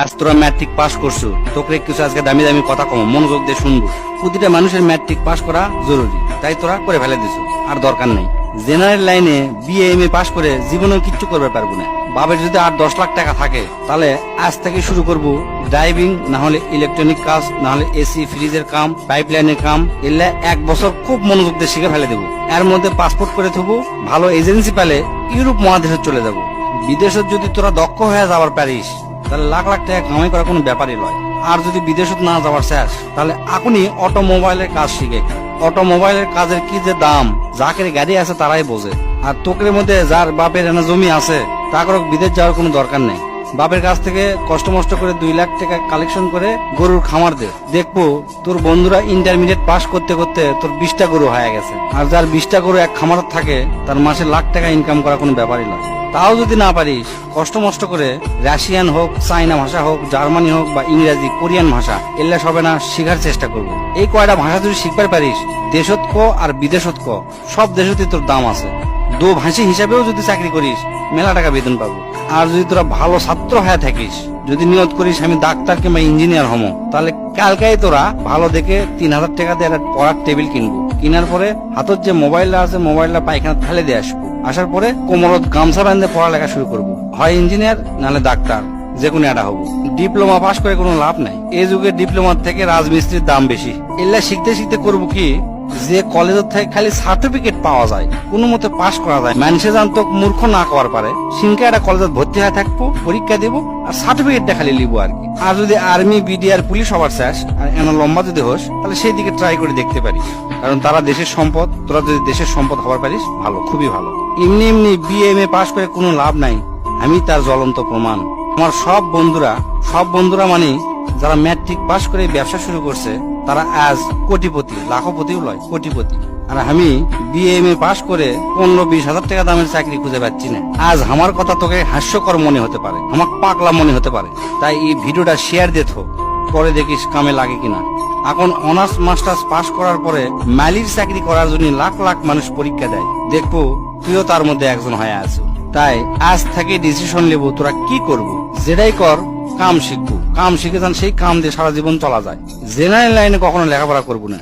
আজ তোরা matric pass করছো, তোকে কিছু আজকে দামি দামি কথা কম মনোযোগ দিয়ে শুনবো। প্রতিটা মানুষের ম্যাট্রিক পাস করা জরুরি, তাই তোরা করে ফেলে দিছো, আর দরকার নেই। জেনারেল লাইনে বিএ এম এ পাস করে জীবনেও কিচ্ছু করবে পারবো না। বাবার যদি আর 10 লাখ টাকা থাকে তাহলে আজ থেকে শুরু করব ড্রাইভিং, না হলে ইলেকট্রনিক কাজ, না হলে এসি ফ্রিজের কাম, পাইপলাইনের কাম। এলে 1 বছর খুব মনোযোগ দিয়ে শিখে ফেলে দেবো। এর মধ্যে পাসপোর্ট করে থবো, ভালো এজেন্সি পেলে ইউরোপ মহাদেশে চলে যাব। বিদেশে যদি তোরা দক্ষ হয়ে যাবার পারিস তাহলে লাখ লাখ টাকা কামাই করা কোনো ব্যাপারই নয়। আর যদি বিদেশত না যাওয়ার শেষ তাহলে এখনই অটোমোবাইলের কাজ শিখে। অটোমোবাইলের কাজের কি যে দাম, যাকের গাড়ি আছে তারাই বোঝে। আর তোকের মধ্যে যার বাপের এনে জমি আছে তাকে বিদেশ যাওয়ার কোনো দরকার নেই। বাপের কাছ থেকে কষ্ট মষ্ট করে 2 লাখ টাকা কালেকশন করে গরুর খামার দে, দেখবো তোর বন্ধুরা ইন্টারমিডিয়েট পাস করতে করতে তোর 20টা গরু হয়ে গেছে। আর যার 20টা গরু এক খামার থাকে তার মাসে লাখ টাকা ইনকাম করা কোনো ব্যাপারই নয়। তাও যদি না পারিস কষ্ট মষ্ট করে রাশিয়ান হোক, চাইনা ভাষা হোক, জার্মানি হোক বা ইংরেজি, কোরিয়ান ভাষা এগুলা সবে না শিখার চেষ্টা করবো। এই কয়টা ভাষা যদি শিখতে পারিস, দেশত ক আর বিদেশত ক সব দেশতে তোর দাম আছে। দো ভাষী হিসাবেও যদি চাকরি করিস মেলা টাকা বেতন পাবো। আর যদি তোরা ভালো ছাত্র হয়ে থাকিস, যদি নিয়ত করিস আমি ডাক্তার কিংবা ইঞ্জিনিয়ার হমো, তাহলে কালকাই তোরা ভালো দেখে 3000 টাকা দিয়ে একটা পড়ার টেবিল কিনবো। কেনার পরে হাতত যে মোবাইলটা আছে মোবাইলটা পায়খানা ফেলে দিয়ে আসবো। আসার পরে কোমরত গামছা বাঁধে পড়ালেখা শুরু করবো। হয় ইঞ্জিনিয়ার নাহলে ডাক্তার, যে কোনো একটা হবো। ডিপ্লোমা পাস করে কোনো লাভ নাই। এই যুগে ডিপ্লোমার থেকে রাজমিস্ত্রির দাম বেশি। এগুলা শিখতে শিখতে করবো কি, যে কলেজের থেকে খালি সার্টিফিকেট পাওয়া যায়, কোনো মতে পাস করা যায়, মানুষে জানতো মূর্খ না করার পারে সিনকা একটা কলেজে ভর্তি হয়ে থাকবো, পরীক্ষা দেবো আর সার্টিফিকেটটা খালি লিবো আর কি। আর যদি আর্মি, বিডিআর, পুলিশ হবার চাস আর এন লম্বা যদি হোস তাহলে সেই দিকে ট্রাই করে দেখতে পারিস। কারণ তারা দেশের সম্পদ, তোরা যদি দেশের সম্পদ হবার পারিস ভালো, খুবই ভালো। এমনি এমনি বিএ এম এ পাস করে কোনো লাভ নাই, আমি তার জ্বলন্ত প্রমাণ। আমার সব বন্ধুরা মানে যারা ম্যাট্রিক পাস করে ব্যবসা শুরু করছে তারা আজ কোটিপতি, লাখপতিও লয়, কোটিপতি। আর আমি বিএ এম এ পাস করে 15-20 হাজার টাকা দামের চাকরি খুঁজে পাচ্ছি না। আজ আমার কথা তোকে হাস্যকর মনে হতে পারে, আমার পাগলা মনে হতে পারে, তাই এই ভিডিওটা শেয়ার দে থো, পরে দেখিস কামে লাগে কিনা। এখন অনার্স মাস্টার্স পাস করার পরে মালির চাকরি করার জন্য লাখ লাখ মানুষ পরীক্ষা দেয়, দেখবো তুইও তার মধ্যে একজন হয়ে আছো। তাই আজ থেকে ডিসিশন নেবো তোরা কি করবো। যেটাই কর কাম শিখবো, কাম শিখে যান, সেই কাম দিয়ে সারা জীবন চলা যায়। জেনারেল লাইনে কখনো লেখাপড়া করবো না।